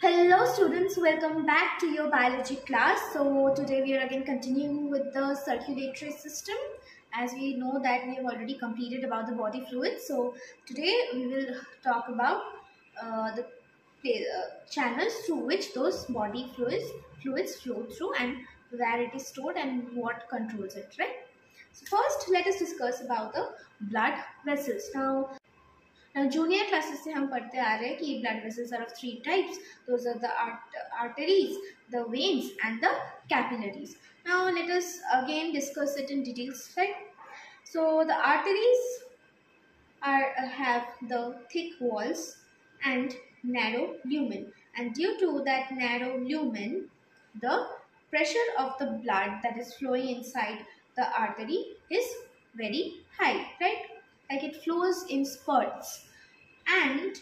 Hello students, welcome back to your biology class. So today we are again continuing with the circulatory system. As we know that we have already completed about the body fluids. So today we will talk about the channels through which those body fluids flow through and where it is stored and what controls it, right? So first let us discuss about the blood vessels. Now, junior classes से हम पढ़ते आ रहे हैं कि blood vessels are of three types. Those are the arteries, the veins, and the capillaries. Now, let us again discuss it in details, right? So, the arteries have the thick walls and narrow lumen, and due to that narrow lumen, the pressure of the blood that is flowing inside the artery is very high, right? Like it flows in spurts. And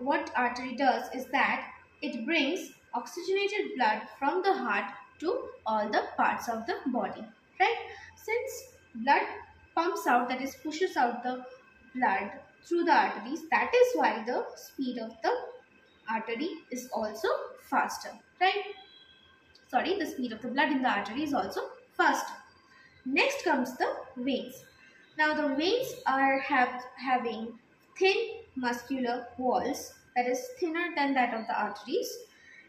what artery does is that it brings oxygenated blood from the heart to all the parts of the body, right? Since blood pumps out, that is pushes out the blood through the arteries, that is why the speed of the artery is also faster, right? Sorry, the speed of the blood in the artery is also faster. Next comes the veins. Now the veins are having thin muscular walls, that is thinner than that of the arteries,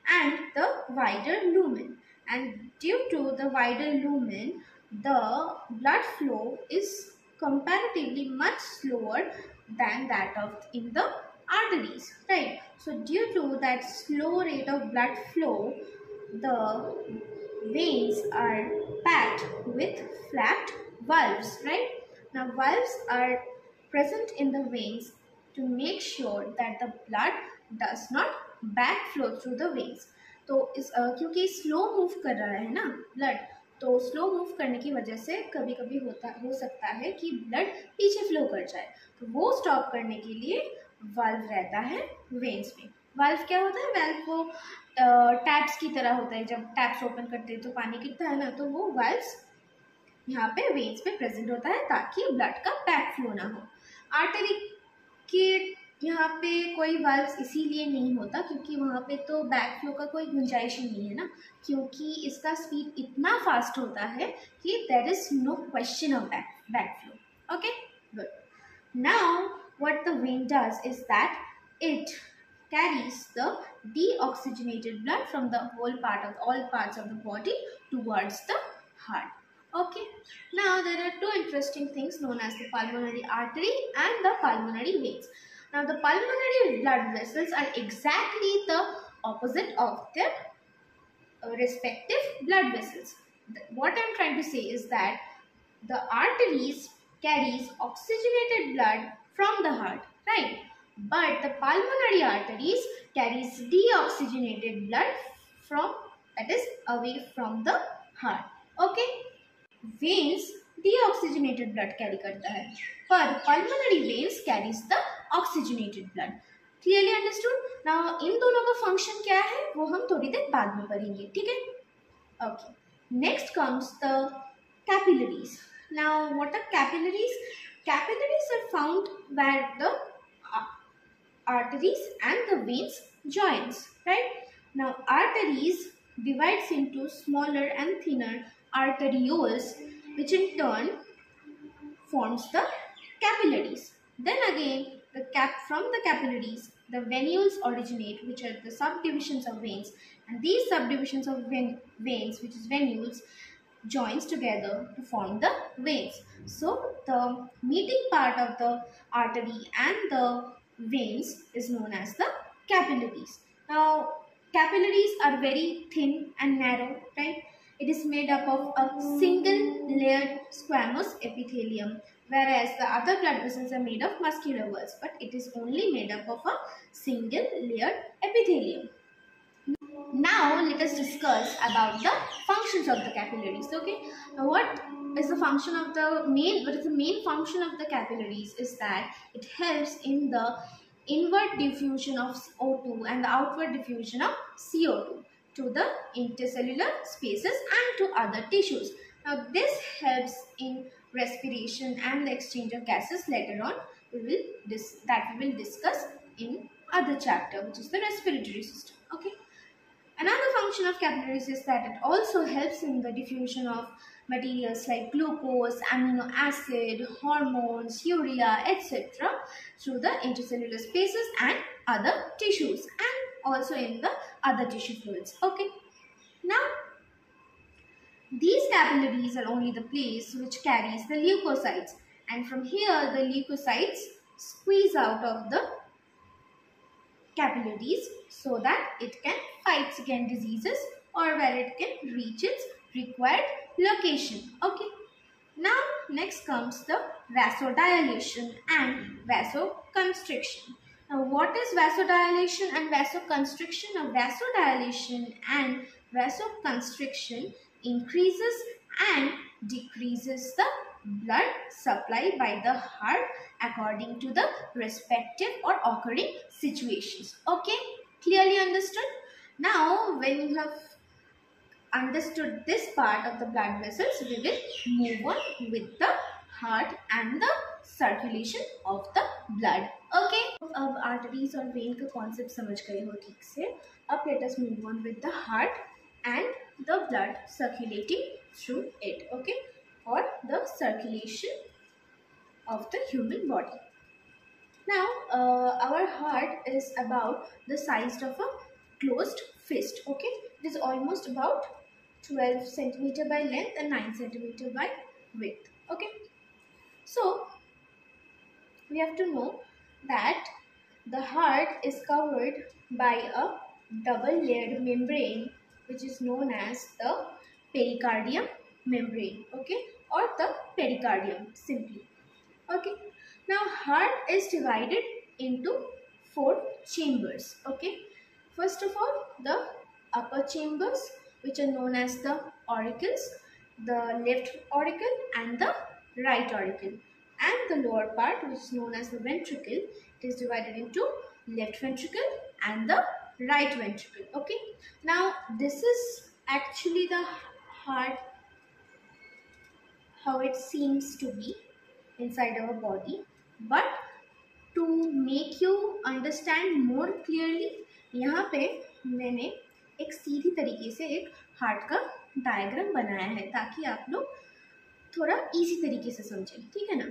and the wider lumen. And due to the wider lumen, the blood flow is comparatively much slower than that of in the arteries, right? So due to that slow rate of blood flow, the veins are packed with flat valves, right? Now valves are present in the veins to make sure that the blood does not backflow through the veins. तो इस क्योंकि slow move कर रहा है ना blood, तो slow move करने की वजह से कभी कभी हो सकता है कि ब्लड पीछे फ्लो कर जाए, तो वो स्टॉप करने के लिए वाल्व रहता है वेन्स में. वाल्व क्या होता है? वाल्व वो टैप्स की तरह होता है. जब टैप्स ओपन करते हैं तो पानी गिरता है ना, तो वो वाल्व्स यहाँ पे वेन्स पे प्रेजेंट होता है ताकि ब्लड का बैक फ्लो ना हो. आर्टरी के यहाँ पे कोई वाल्व्स इसीलिए नहीं होता क्योंकि वहाँ पे तो बैक फ्लो का कोई गुंजाइश ही नहीं है ना, क्योंकि इसका स्पीड इतना फास्ट होता है कि there is no question of back flow. Okay, good. Now what the vein does is that it carries the deoxygenated blood from the all parts of the body towards the heart. Okay, now there are two interesting things known as the pulmonary artery and the pulmonary veins. Now the pulmonary blood vessels are exactly the opposite of their respective blood vessels. What I am trying to say is that the arteries carries oxygenated blood from the heart, right? But the pulmonary arteries carries deoxygenated blood from, that is, away from the heart. Okay, veins deoxygenated blood carry करता है, पर pulmonary veins carries the oxygenated blood. Clearly understood? Now इन दोनों का function क्या है वो हम थोड़ी देर बाद में पढ़ेंगे, ठीक है? Okay. Next comes the capillaries. Now what are capillaries? Capillaries are found where the arteries and the veins joins, right? Now arteries divides into smaller and thinner arterioles, which in turn forms the capillaries. Then again from the capillaries the venules originate, which are the subdivisions of veins, and these subdivisions of veins, which is venules, joins together to form the veins. So the meeting part of the artery and the veins is known as the capillaries. Now capillaries are very thin and narrow, right? It is made up of a single layered squamous epithelium, whereas the other blood vessels are made of muscular walls, but it is only made up of a single layered epithelium. Now let us discuss about the functions of the capillaries. Okay, now what is the main function of the capillaries is that it helps in the inward diffusion of O2 and the outward diffusion of CO2 to the intercellular spaces and to other tissues. Now this helps in respiration and the exchange of gases. Later on we will discuss in other chapter, which is the respiratory system. Okay. Another function of capillaries is that it also helps in the diffusion of materials like glucose, amino acid, hormones, urea, etc. through the intercellular spaces and other tissues, and also in the other tissue fluids. Okay. Now, these capillaries are only the place which carries the leukocytes, and from here the leukocytes squeeze out of the capillaries so that it can fight against diseases or where it can reach its required location. Okay. Now next comes the vasodilation and vasoconstriction. Now what is vasodilation and vasoconstriction? Now vasodilation and vasoconstriction increases and decreases the blood supply by the heart according to the respective or occurring situations. Okay, clearly understood? Now when you have understood this part of the blood vessels, we will move on with the heart and the circulation of the blood. Okay, अब arteries और vein का concept समझ गए हो ठीक से. अब let us move on with the heart and the blood circulating through it. Okay, or the circulation of the human body. Now, our heart is about the size of a closed fist. Okay, it is almost about 12 centimeter by length and 9 centimeter by width. Okay, so we have to know that the heart is covered by a double layered membrane which is known as the pericardium membrane. Okay, or the pericardium simply. Okay, now heart is divided into 4 chambers. Okay, first of all the upper chambers which are known as the auricles, the left auricle and the right auricle, and the lower part which is known as the ventricle. It is divided into left ventricle and the right ventricle. Okay, now this is actually the heart, how it seems to be inside our body, but to make you understand more clearly, यहाँ पे मैंने एक सीधी तरीके से एक heart का diagram बनाया है ताकि आप लोग थोड़ा इजी तरीके से समझें, ठीक है ना.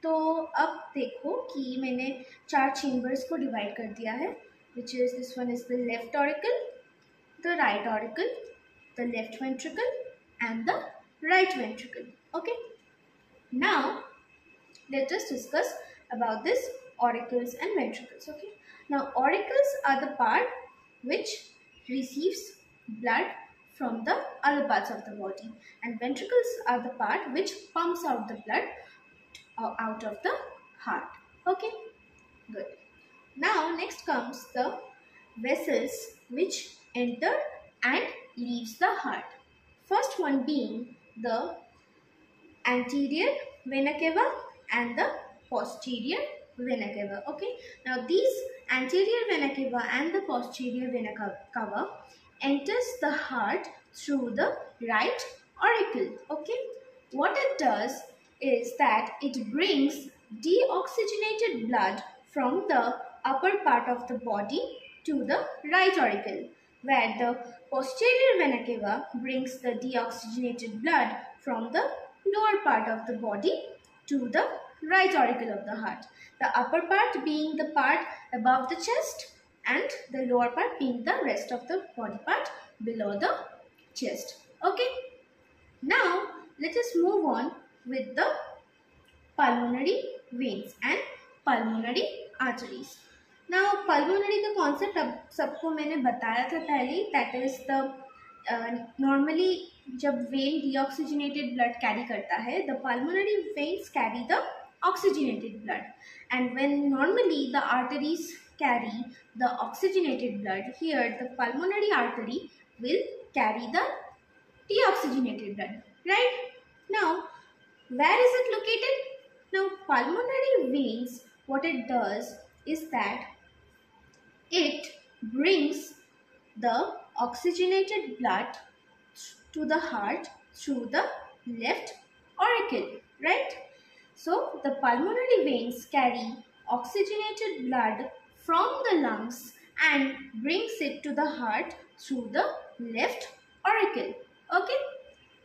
तो अब देखो कि मैंने 4 चेम्बर्स को डिवाइड कर दिया है, which is this one is the left auricle, the right auricle, the left ventricle and the right ventricle. Okay, now let us discuss about this auricles and ventricles. Okay, now auricles are the part which receives blood from the other parts of the body, and ventricles are the part which pumps out the blood out of the heart. Okay, good. Now next comes the vessels which enter and leaves the heart. First one being the anterior vena cava and the posterior vena cava. Okay, now these anterior vena cava and the posterior vena cava enters the heart through the right auricle. Okay, what it does is that it brings deoxygenated blood from the upper part of the body to the right auricle, where the posterior vena cava brings the deoxygenated blood from the lower part of the body to the right auricle of the heart. The upper part being the part above the chest and the lower part being the rest of the body part below the chest. Okay, now let us move on with the pulmonary veins and pulmonary arteries. Now pulmonary का concept अब सबको मैंने बताया था पहले. That is the normally जब vein deoxygenated blood carry करता है, the pulmonary veins carry the oxygenated blood, and when normally the arteries carry the oxygenated blood, here the pulmonary artery will carry the deoxygenated blood. Right? Now where is it located? Now pulmonary veins, what it does is that it brings the oxygenated blood to the heart through the left auricle, right? So the pulmonary veins carry oxygenated blood from the lungs and brings it to the heart through the left auricle. Okay.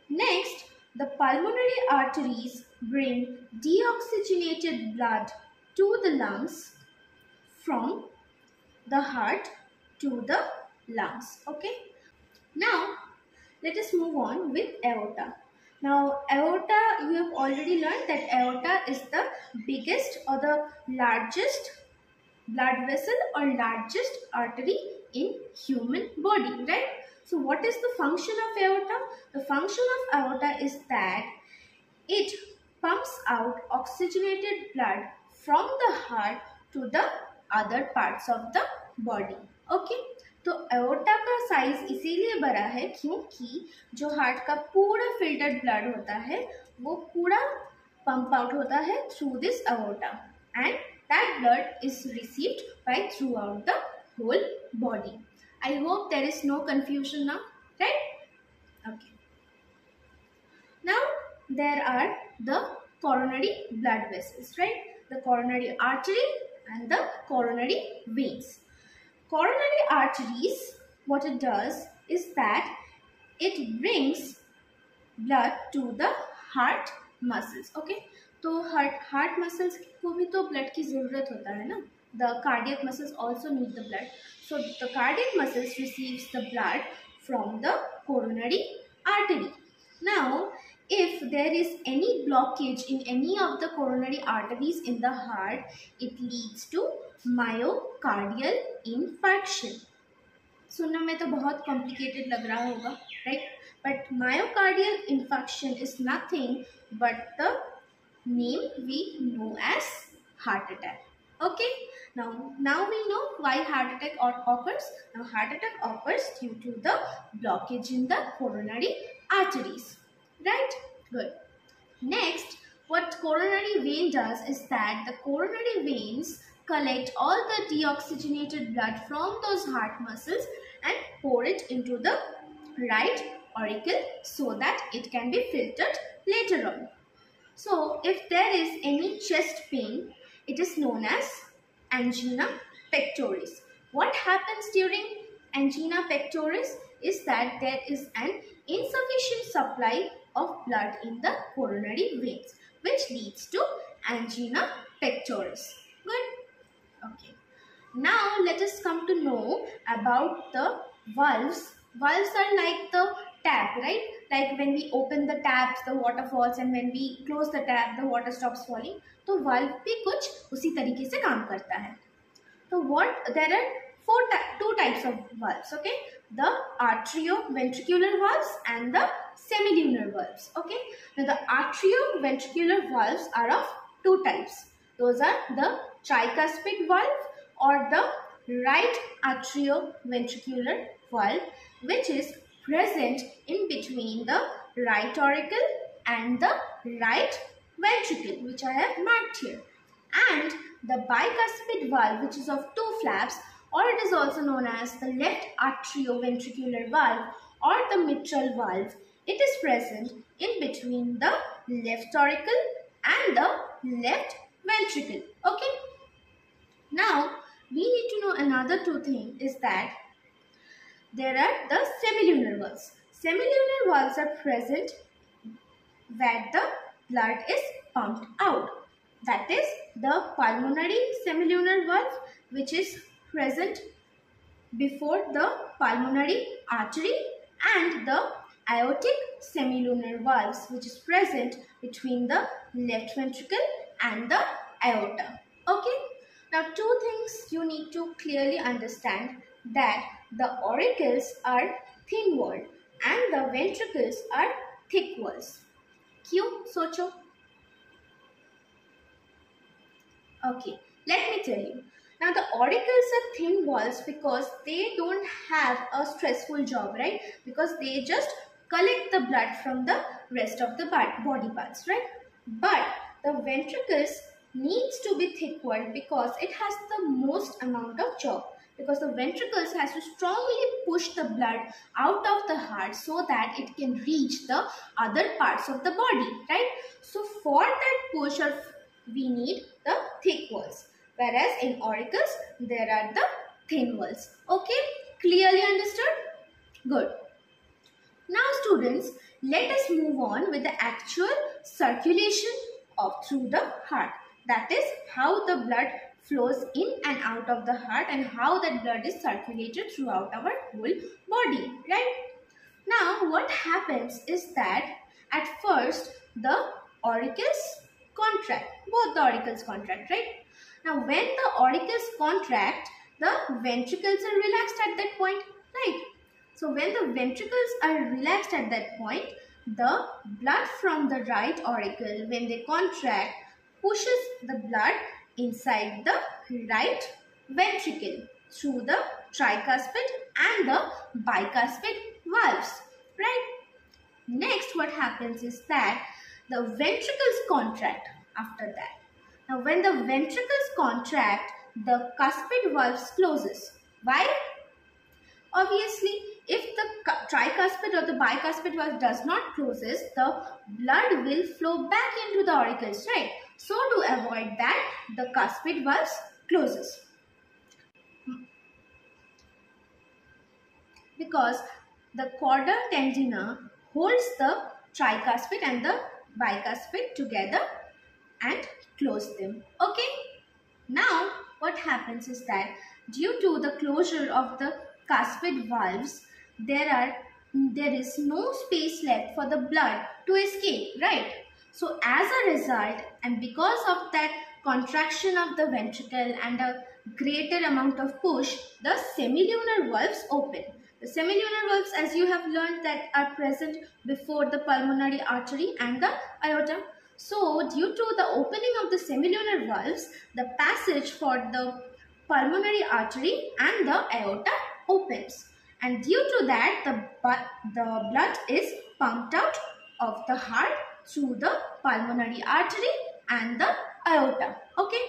Next, the pulmonary arteries bring deoxygenated blood to the lungs from the heart to the lungs. Okay. Now, let us move on with aorta. Now, aorta, you have already learned that aorta is the biggest or the largest blood vessel or largest artery in human body, right? So, what is the function of aorta? The function of aorta is that it pumps out oxygenated blood from the heart to the other parts of the body. Okay? तो aorta का size इसीलिए बड़ा है क्योंकि जो heart का पूरा filtered blood होता है वो पूरा पंप आउट होता है through this aorta and that blood is received by throughout the whole body. I hope there is no confusion now, right? Okay. Now there are the coronary blood vessels, right? The coronary artery and the coronary veins. Coronary arteries, what it does is that it brings blood to the heart muscles. Okay, तो heart muscles को भी तो blood की ज़रूरत होता है ना. The cardiac muscles also need the blood. So the cardiac muscles receives the blood from the coronary artery. Now, if there is any blockage in any of the coronary arteries in the heart, it leads to myocardial infarction. सुनने में तो बहुत complicated लग रहा होगा, right? But myocardial infarction is nothing but the name we know as heart attack. Okay, now we know why heart attack occurs. Now heart attack occurs due to the blockage in the coronary arteries, right? Good. Next, what coronary vein does is that the coronary veins collect all the deoxygenated blood from those heart muscles and pour it into the right auricle so that it can be filtered later on. So if there is any chest pain, it is known as angina pectoris. What happens during angina pectoris is that there is an insufficient supply of blood in the coronary veins, which leads to angina pectoris. Good? Okay. Now let us come to know about the valves. Valves are like the tap, right? Like when we open the taps, the water falls, and when we close the tap, the water stops falling. तो valve भी कुछ उसी तरीके से काम करता है. तो there are two types of valves, okay? The arterioventricular valves and the semilunar valves, okay? Now the arterioventricular valves are of two types. Those are the tricuspid valve or the right atrioventricular valve, which is present in between the right auricle and the right ventricle, which I have marked here. And the bicuspid valve, which is of two flaps, or it is also known as the left atrioventricular valve or the mitral valve. It is present in between the left auricle and the left ventricle. Okay. Now, we need to know another two things is that there are the semilunar valves. Semilunar valves are present where the blood is pumped out. That is the pulmonary semilunar valve, which is present before the pulmonary artery, and the aortic semilunar valves, which is present between the left ventricle and the aorta. Okay. Now, two things you need to clearly understand, that the auricles are thin walled and the ventricles are thick walls. क्यों सोचो? Okay, let me tell you. Now the auricles are thin walls because they don't have a stressful job, right? Because they just collect the blood from the rest of the body parts, right? But the ventricles needs to be thick walled because it has the most amount of job. Because the ventricles has to strongly push the blood out of the heart so that it can reach the other parts of the body, right? So for that push, we need the thick walls. Whereas in auricles, there are the thin walls. Okay, clearly understood? Good. Now students, let us move on with the actual circulation through the heart. That is how the blood flows in and out of the heart and how that blood is circulated throughout our whole body, right? Now what happens is that at first the auricles contract, both the auricles contract, right? Now when the auricles contract, the ventricles are relaxed at that point, right? So when the ventricles are relaxed at that point, the blood from the right auricle, when they contract, pushes the blood inside the right ventricle through the tricuspid and the bicuspid valves, right? Next, what happens is that the ventricles contract after that. Now, when the ventricles contract, the cuspid valves closes. Why? Obviously, if the tricuspid or the bicuspid valve does not closes, the blood will flow back into the auricles, right? So to avoid that, the cuspid valves closes. Because the chorda tendina holds the tricuspid and the bicuspid together and close them. Okay. Now what happens is that due to the closure of the cuspid valves, there is no space left for the blood to escape, right? So as a result, and because of that contraction of the ventricle and a greater amount of push, the semilunar valves open. The semilunar valves, as you have learned, that are present before the pulmonary artery and the aorta. So due to the opening of the semilunar valves, the passage for the pulmonary artery and the aorta opens. And due to that, the blood is pumped out of the heart through the pulmonary artery and the aorta. Okay.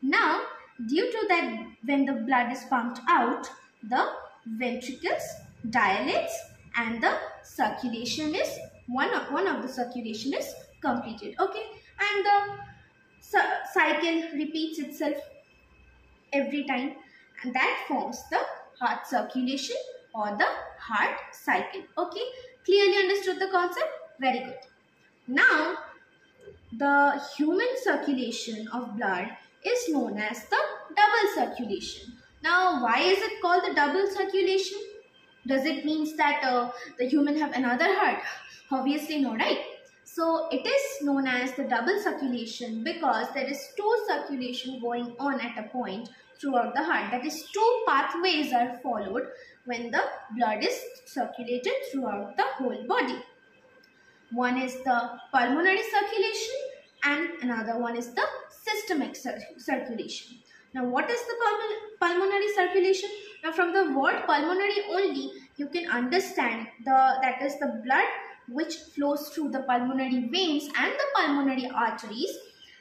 Now, due to that, when the blood is pumped out, the ventricles dilates and the circulation is one of the circulation is completed. Okay, and the cycle repeats itself every time, and that forms the heart circulation or the heart cycle. Okay, clearly understood the concept? Very good. Now the human circulation of blood is known as the double circulation. Now why is it called the double circulation? Does it mean that the human have another heart? Obviously no, right? So it is known as the double circulation because there is two circulation going on at a point throughout the heart. That is, two pathways are followed when the blood is circulated throughout the whole body. One is the pulmonary circulation and another one is the systemic circulation. Now what is the pulmonary circulation? Now from the word pulmonary only you can understand that is the blood which flows through the pulmonary veins and the pulmonary arteries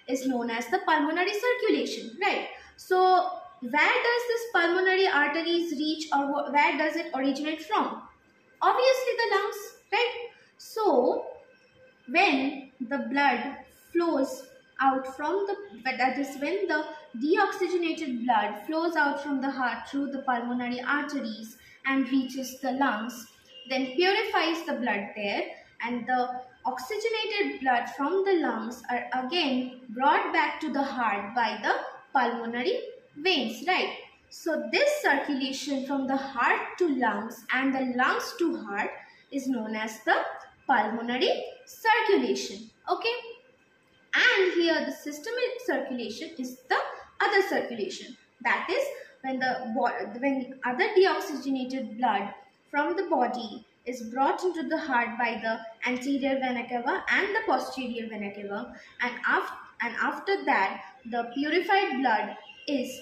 is known as the pulmonary circulation, right? So where does this pulmonary arteries reach, or where does it originate from? Obviously the lungs, right? So when the blood flows out from that is when the deoxygenated blood flows out from the heart through the pulmonary arteries and reaches the lungs, then purifies the blood there, and the oxygenated blood from the lungs are again brought back to the heart by the pulmonary veins, right? So this circulation from the heart to lungs and the lungs to heart is known as the pulmonary circulation. Okay, and here the systemic circulation is the other circulation, that is when other deoxygenated blood from the body is brought into the heart by the anterior vena cava and the posterior vena cava, and after that the purified blood is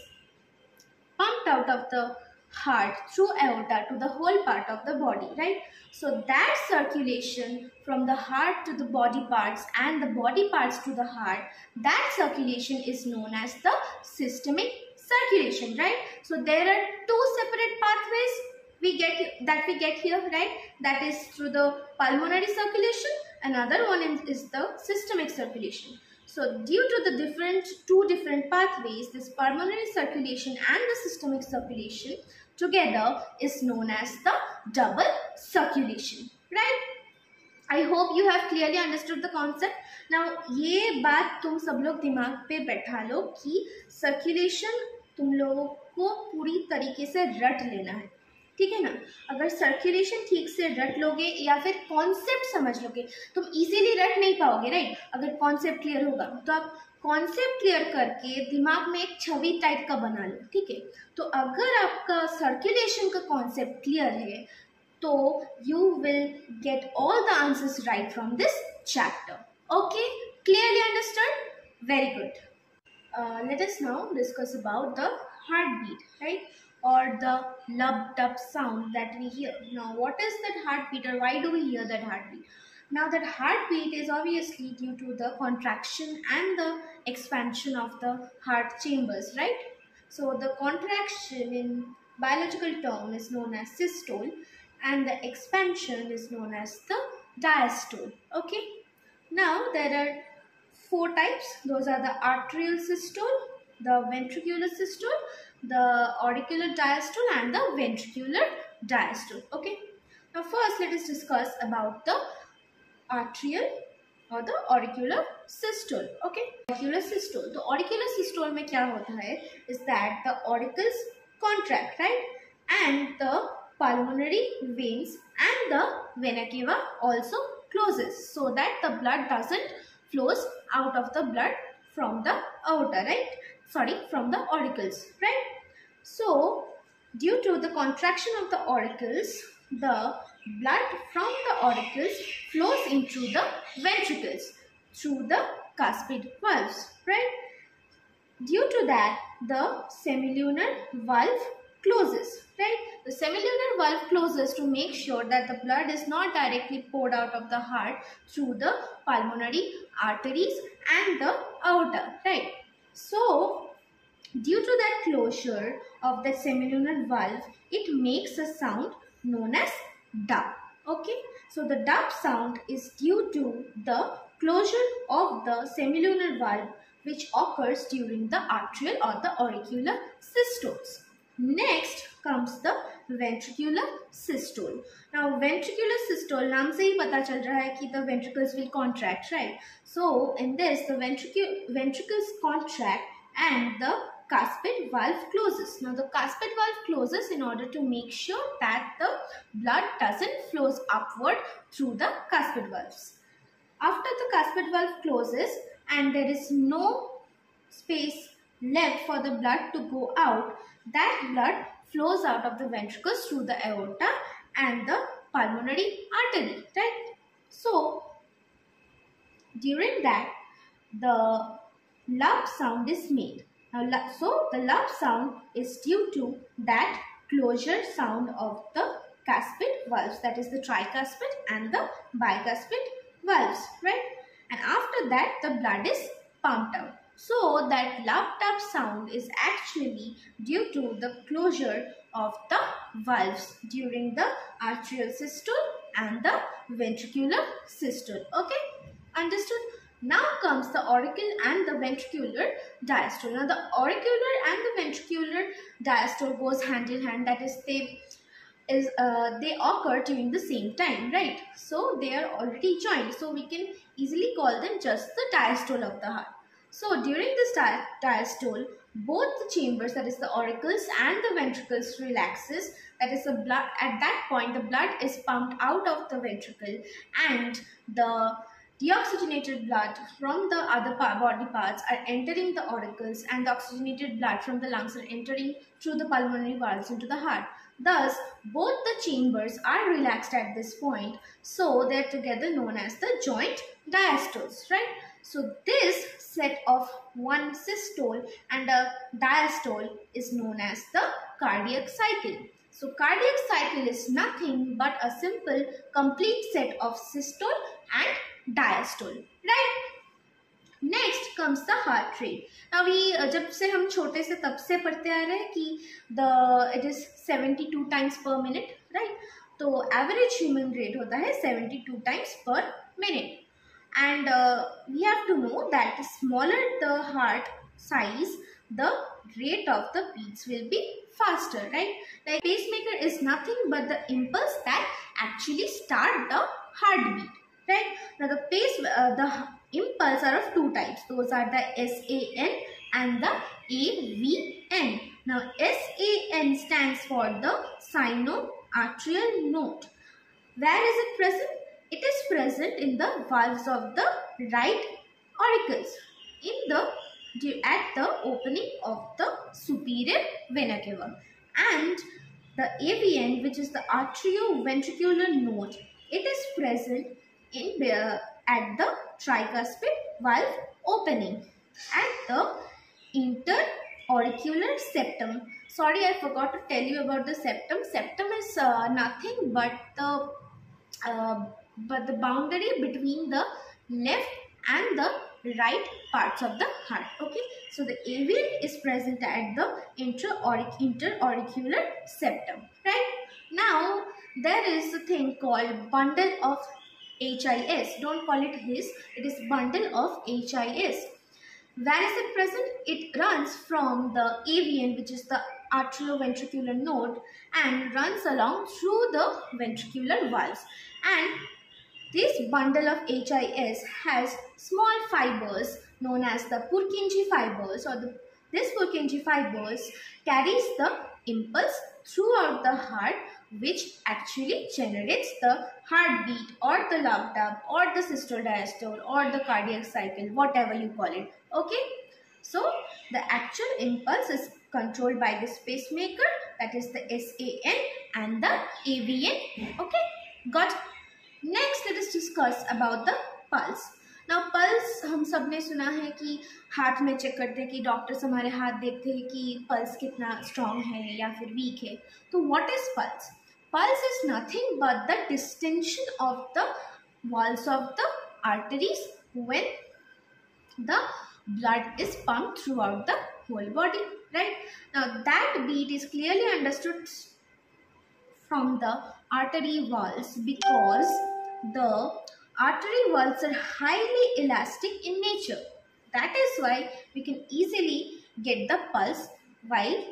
pumped out of the heart through aorta to the whole part of the body, right? So that circulation from the heart to the body parts and the body parts to the heart, that circulation is known as the systemic circulation, right? So there are two separate pathways we get here, right? That is through the pulmonary circulation. Another one is the systemic circulation. So due to the two different pathways, this pulmonary circulation and the systemic circulation together is known as the double circulation, right? I hope you have clearly understood the concept. Now ये बात तुम सब लोग दिमाग पे बैठा लो कि circulation तुम लोगों को पूरी तरीके से रट लेना है, ठीक है ना। अगर सर्कुलेशन ठीक से रट लोगे या फिर कॉन्सेप्ट समझ लोगे, तुम इजीली रट नहीं पाओगे, राइट। अगर कॉन्सेप्ट क्लियर होगा तो आप कॉन्सेप्ट क्लियर करके दिमाग में एक छवि टाइप का बना लो, ठीक है। तो अगर आपका सर्कुलेशन का कॉन्सेप्ट क्लियर है तो you will get all the answers right from this chapter. Okay, clearly understood? Very good. Let us now discuss about the heartbeat, right? Or the lub-dub sound that we hear. Now, what is that heartbeat, or why do we hear that heartbeat? Now, that heartbeat is obviously due to the contraction and the expansion of the heart chambers, right? So, the contraction in biological term is known as systole, and the expansion is known as the diastole. Okay. Now there are four types. Those are the arterial systole, the ventricular systole, the auricular diastole, and the ventricular diastole. Okay. Now first let us discuss about the arterial or the auricular systole. Okay. Auricular systole. The auricular systole में क्या होता है? Is that the auricles contract, right? And the pulmonary veins and the vena cava also closes, so that the blood doesn't flows out of the blood from the aorta, right? Sorry, from the auricles, right? So due to the contraction of the auricles, the blood from the auricles flows into the ventricles through the cuspid valves, right? Due to that, the semilunar valve closes, right? The semilunar valve closes to make sure that the blood is not directly poured out of the heart through the pulmonary arteries and the aorta, right? So, due to that closure of the semilunar valve, it makes a sound known as dub. Okay, so the dub sound is due to the closure of the semilunar valve, which occurs during the arterial or the auricular systoles. Next comes the ventricular systole. Now ventricular systole, नाम से ही पता चल रहा है कि the ventricles will contract, right? So in this the ventricles contract and the cuspid valve closes. Now the cuspid valve closes in order to make sure that the blood doesn't flows upward through the cuspid valves. After the cuspid valve closes and there is no space left for the blood to go out, that blood flows out of the ventricles through the aorta and the pulmonary artery, right? So during that the lub sound is made. Now, so the lub sound is due to that closure sound of the cuspid valves, that is the tricuspid and the bicuspid valves, right? And after that the blood is pumped out. So that lub-dub sound is actually due to the closure of the valves during the arterial systole and the ventricular systole. Okay, understood? Now comes the auricle and the ventricular diastole. Now the auricular and the ventricular diastole goes hand in hand. That is, they occur during the same time, right? So they are already joined. So we can easily call them just the diastole of the heart. So during this diastole, both the chambers, that is the auricles and the ventricles, relaxes. That is the blood. At that point, the blood is pumped out of the ventricle, and the deoxygenated blood from the other body parts are entering the auricles, and the oxygenated blood from the lungs are entering through the pulmonary valves into the heart. Thus, both the chambers are relaxed at this point, so they are together known as the joint diastoles, right? So this set of one systole and a diastole is known as the cardiac cycle. So cardiac cycle is nothing but a simple complete set of systole and diastole, right? Next comes the heart rate. Now we जब से हम छोटे से तब से पढ़ते आ रहे हैं कि it is 72 times per minute, right? तो average human rate होता है 72 times per minute. And we have to know that the smaller the heart size, the rate of the beats will be faster, right? Like pacemaker is nothing but the impulse that actually start the heartbeat, right? Now the impulse are of two types. Those are the SAN and the AVN. Now SAN stands for the sino-arterial node. Where is it present? It is present in the valves of the right auricles at the opening of the superior vena cava. And the AVN, which is the arterioventricular node, it is present at the tricuspid valve opening at the interauricular septum. Sorry, I forgot to tell you about the septum. Septum is nothing but the boundary between the left and the right parts of the heart. Okay, so the AVN is present at the interauricular septum. Right now, there is a thing called bundle of HIS. Don't call it HIS. It is bundle of HIS. Where is it present? It runs from the AVN, which is the arterioventricular node, and runs along through the ventricular valves. And this bundle of HIS has small fibers known as the Purkinje fibers, or this Purkinje fibers carries the impulse throughout the heart, which actually generates the heartbeat or the love dub or the systole diastole or the cardiac cycle, whatever you call it. Okay, so the actual impulse is controlled by this pacemaker, that is the SAN and the AVN. Okay, got it? Next, let us discuss about the pulse. Now, pulse हम सब ने सुना है कि हाथ में check करते हैं कि डॉक्टर्स हमारे हाथ देखते हैं कि पल्स कितना स्ट्रॉन्ग है या फिर वीक है. तो what is pulse? Pulse is nothing but the distension of the walls of the arteries when the blood is pumped throughout the whole body, right? Now that beat is clearly understood from the artery walls because the artery walls are highly elastic in nature. That is why we can easily get the pulse while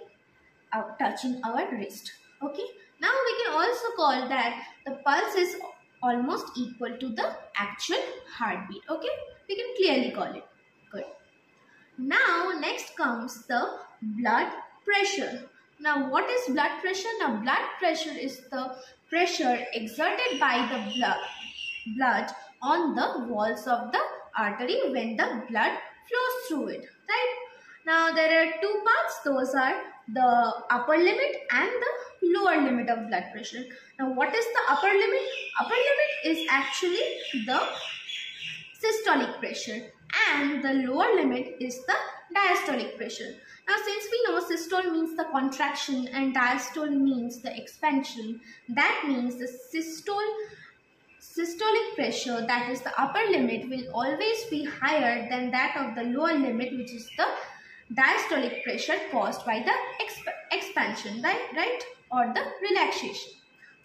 touching our wrist. Okay. Now we can also call that the pulse is almost equal to the actual heartbeat. Okay, we can clearly call it. Good. Now next comes the blood pressure. Now what is blood pressure? Now blood pressure is the pressure exerted by the blood on the walls of the artery when the blood flows through it. Right? Now there are two parts. Those are the upper limit and the lower limit of blood pressure. Now what is the upper limit? Upper limit is actually the systolic pressure and the lower limit is the diastolic pressure. Now since we know systole means the contraction and diastole means the expansion, that means the systolic pressure, that is the upper limit, will always be higher than that of the lower limit, which is the diastolic pressure caused by the expansion, right, or the relaxation.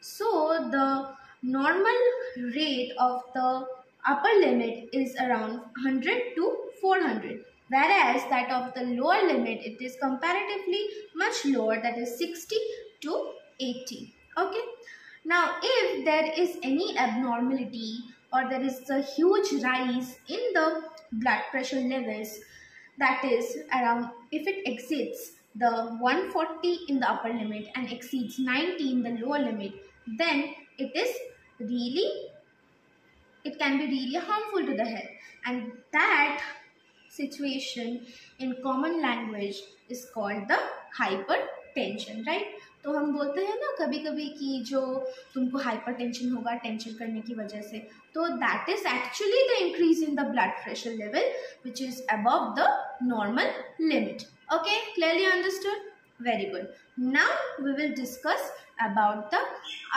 So the normal rate of the upper limit is around 100 to 400, whereas that of the lower limit, it is comparatively much lower, that is 60 to 80. Okay. Now if there is any abnormality or there is a huge rise in the blood pressure levels, that is around, if it exceeds the 140 in the upper limit and exceeds 90 in the lower limit, then it can be really harmful to the health, and that situation in common language is called the hypertension, right? तो हम बोलते हैं ना कभी कभी कि जो तुमको हाइपरटेंशन होगा टेंशन करने की वजह से, तो that is actually the increase in the blood pressure level which is above the normal limit. Okay, clearly understood? Very good. Now we will discuss about the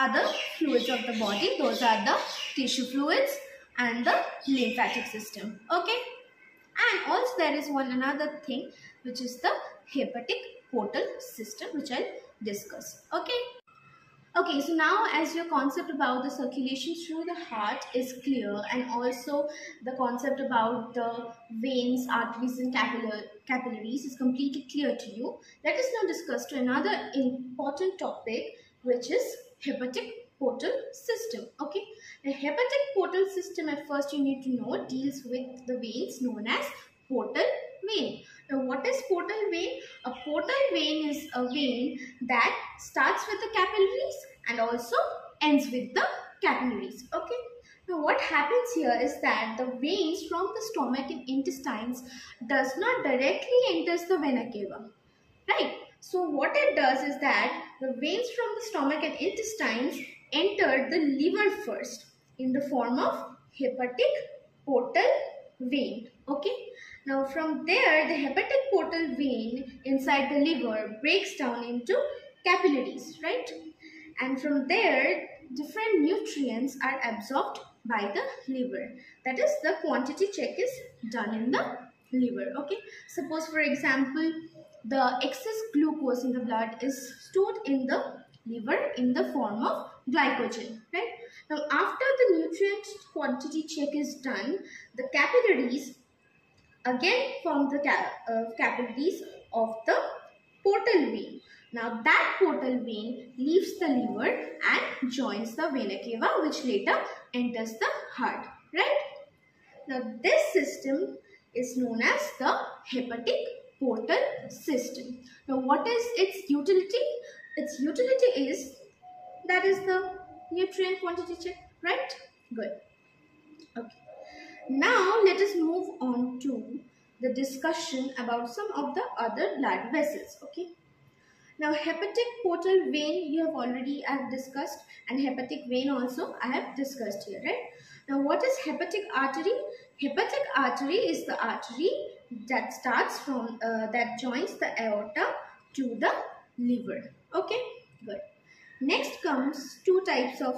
other fluids of the body. Those are the tissue fluids and the lymphatic system. Okay, and also there is another thing which is the hepatic portal system, which I'll discuss. Okay. Okay, so now as your concept about the circulation through the heart is clear, and also the concept about the veins, arteries and capillaries is completely clear to you, let us now discuss to another important topic, which is hepatic portal system. Okay, the hepatic portal system, at first you need to know, deals with the veins known as portal vein. Now what is portal vein? A portal vein is a vein that starts with the capillaries and also ends with the capillaries. Okay. Now what happens here is that the veins from the stomach and intestines does not directly enters the vena cava. Right. So what it does is that the veins from the stomach and intestines enter the liver first in the form of hepatic portal vein. Okay. Now from there, the hepatic portal vein inside the liver breaks down into capillaries, right? And from there, different nutrients are absorbed by the liver. That is, the quantity check is done in the liver. Okay. Suppose for example, the excess glucose in the blood is stored in the liver in the form of glycogen, right? Now after the nutrient quantity check is done, the capillaries again form the capillaries of the portal vein. Now that portal vein leaves the liver and joins the vena cava, which later enters the heart, right? Now this system is known as the hepatic portal system. Now what is its utility? Its utility is, that is the nutrient quantity check, right? Good. Okay. Now let us move on to the discussion about some of the other blood vessels. Okay. Now hepatic portal vein you have already discussed, and hepatic vein also I have discussed here, right? Now what is hepatic artery? Hepatic artery is the artery that starts from that joins the aorta to the liver. Okay, good. Next comes two types of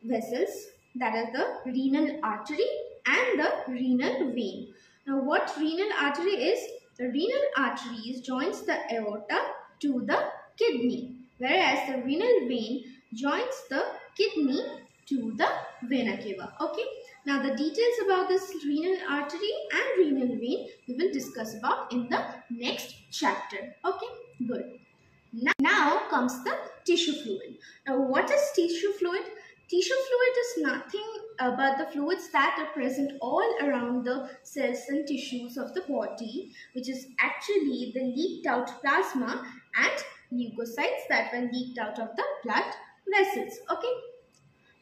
vessels, that is the renal artery and the renal vein. Now what renal artery is? The renal artery joins the aorta to the kidney, whereas the renal vein joins the kidney to the vena cava. Okay. Now the details about this renal artery and renal vein we will discuss about in the next chapter. Okay, good. Now comes the tissue fluid. Now what is tissue fluid? Tissue fluid is nothing but the fluids that are present all around the cells and tissues of the body, which is actually the leaked out plasma and leukocytes that were leaked out of the blood vessels. Okay.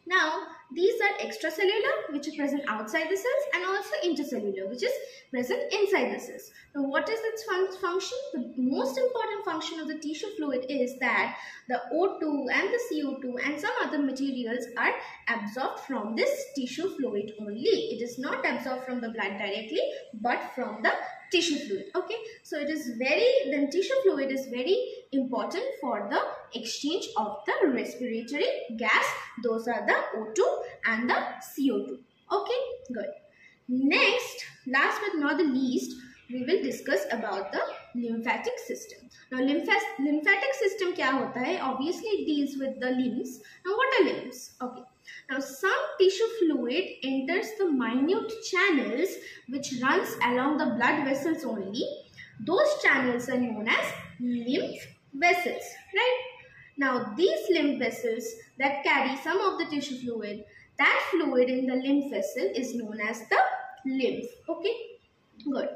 Now these are extracellular, which are present outside the cells, and also intercellular, which is present inside the cells. Now what is its function? The most important function of the tissue fluid is that the O2 and the CO2 and some other materials are absorbed from this tissue fluid only. It is not absorbed from the blood directly, but from the tissue fluid. Okay, so it is then tissue fluid is very important for the exchange of the respiratory gas. Those are the O2 and the CO2. Okay, good. Next, last but not the least, we will discuss about the lymphatic system. Now lymphatic system क्या होता है? Obviously it deals with the limbs. Now what are limbs? Okay. Now some tissue fluid enters the minute channels which runs along the blood vessels only. Those channels are known as lymph vessels, right? Now these lymph vessels that carry some of the tissue fluid, that fluid in the lymph vessel is known as the lymph. Okay, good.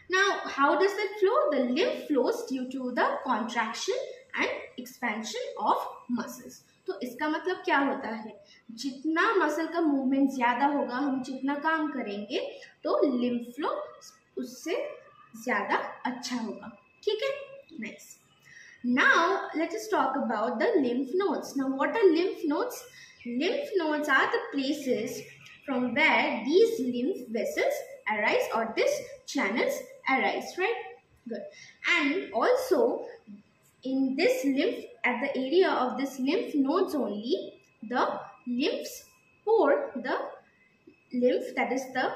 Now how does it flow? The lymph flows due to the contraction and expansion of muscles. तो इसका मतलब क्या होता है? जितना muscle का movement ज्यादा होगा, हम जितना काम करेंगे, तो lymph flow उससे ज्यादा अच्छा होगा. ठीक है? Nice. Now let us talk about the lymph nodes. Now what are lymph nodes? Lymph nodes are the places from where these lymph vessels arise, or these channels arise, right? Good. And also in this lymph, at the area of this lymph nodes only, the lymphs pour the lymph, that is the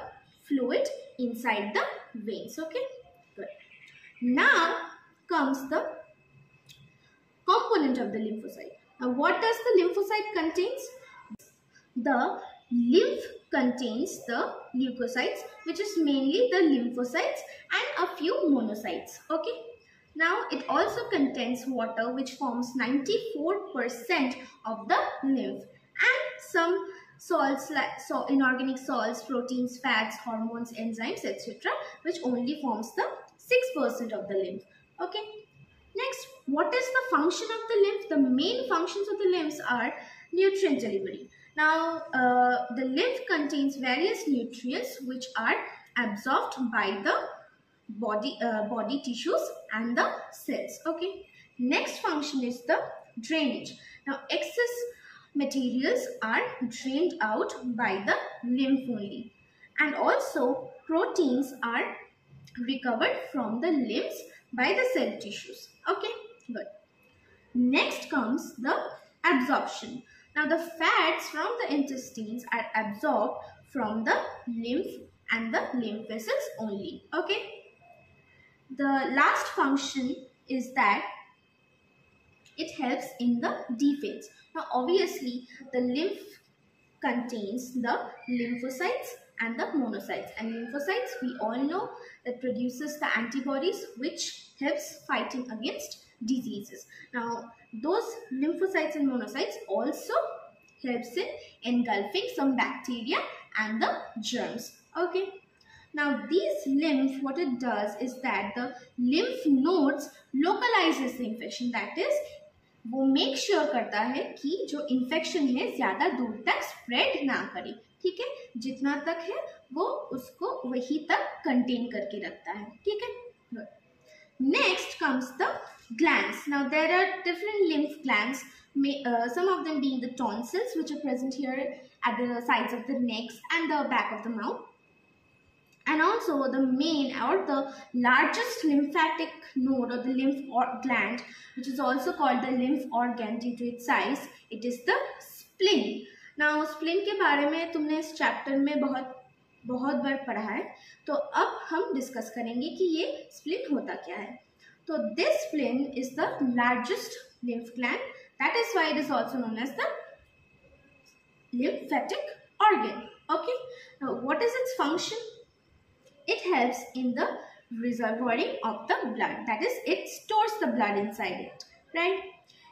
fluid, inside the veins. Okay, good. Now comes the component of the lymphocyte. Now, what does the lymphocyte contains? The lymph contains the leukocytes, which is mainly the lymphocytes and a few monocytes. Okay. Now, it also contains water, which forms 94% of the lymph, and some salts like inorganic salts, proteins, fats, hormones, enzymes, etc., which only forms the 6% of the lymph. Okay. Next, what is the function of the lymph? The main functions of the lymphs are nutrient delivery. Now, the lymph contains various nutrients which are absorbed by the body tissues and the cells. Okay. Next function is the drainage. Now, excess materials are drained out by the lymph only, and also proteins are recovered from the limbs by the cell tissues. Okay, good. Next comes the absorption. Now, the fats from the intestines are absorbed from the lymph and the lymph vessels only. Okay. The last function is that it helps in the defense. Now, obviously, the lymph contains the lymphocytes and the monocytes, and lymphocytes we all know that produces the antibodies which helps fighting against diseases. Now, those lymphocytes and monocytes also helps in engulfing some bacteria and the germs. Okay. Now, these lymph, what it does is that the lymph nodes localizes the infection, that is वो make sure करता है कि जो infection है ज्यादा दूर तक spread ना करे. ठीक है, जितना तक है वो उसको वही तक कंटेन करके रखता है. ठीक है. Next comes the glands. Now, there are different lymph glands, some of them being the tonsils, which are present here at the sides of the necks and the back of the mouth. And also the main or the largest lymphatic node or the lymph gland, which is also called the lymph organ due to its size, it is the spleen. Now, spleen के बारे में तुमने इस chapter में बहुत बार पढ़ा है, तो अब हम डिस्कस करेंगे कि ये spleen होता क्या है. तो this spleen is the largest lymph gland. That is why it is also known as the lymphatic organ. Okay. Now, what is its function? It helps in the reservoiring of the blood. That is, it stores the blood inside it, right?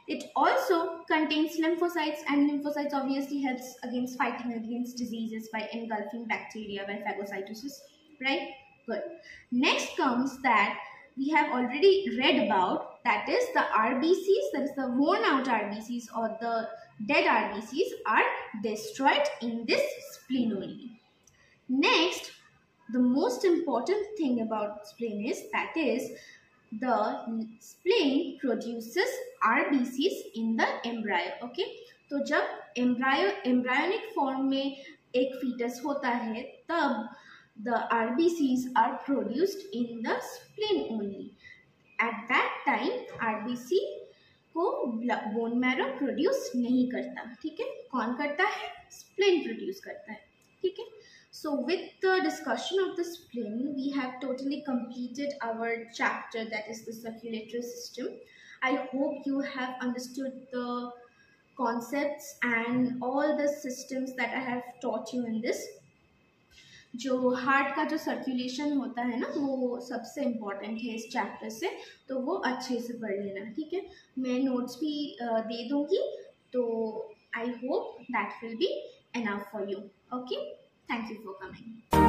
It also contains lymphocytes, and lymphocytes obviously helps against fighting against diseases by engulfing bacteria by phagocytosis, right? Good. Next comes that we have already read about, that is the RBCs, that is the worn out RBCs or the dead RBCs are destroyed in this spleen only. Next, the most important thing about spleen is that is the spleen produces RBCs in the embryo. Okay, तो जब embryonic form में एक fetus होता है तब the RBCs are produced in the spleen only. At that time RBC को bone marrow produce नहीं करता. ठीक है, कौन करता है? Spleen produce करता है. ठीक है. So, with the discussion of the spleen, we have totally completed our chapter, that is the circulatory system. I hope you have understood the concepts and all the systems that I have taught you in this. जो heart का जो circulation होता है ना, वो सबसे important है इस चैप्टर से, तो वो अच्छे से पढ़ लेना. ठीक है, मैं नोट्स भी दे दूँगी, तो I hope that will be enough for you. Okay. Thank you for coming.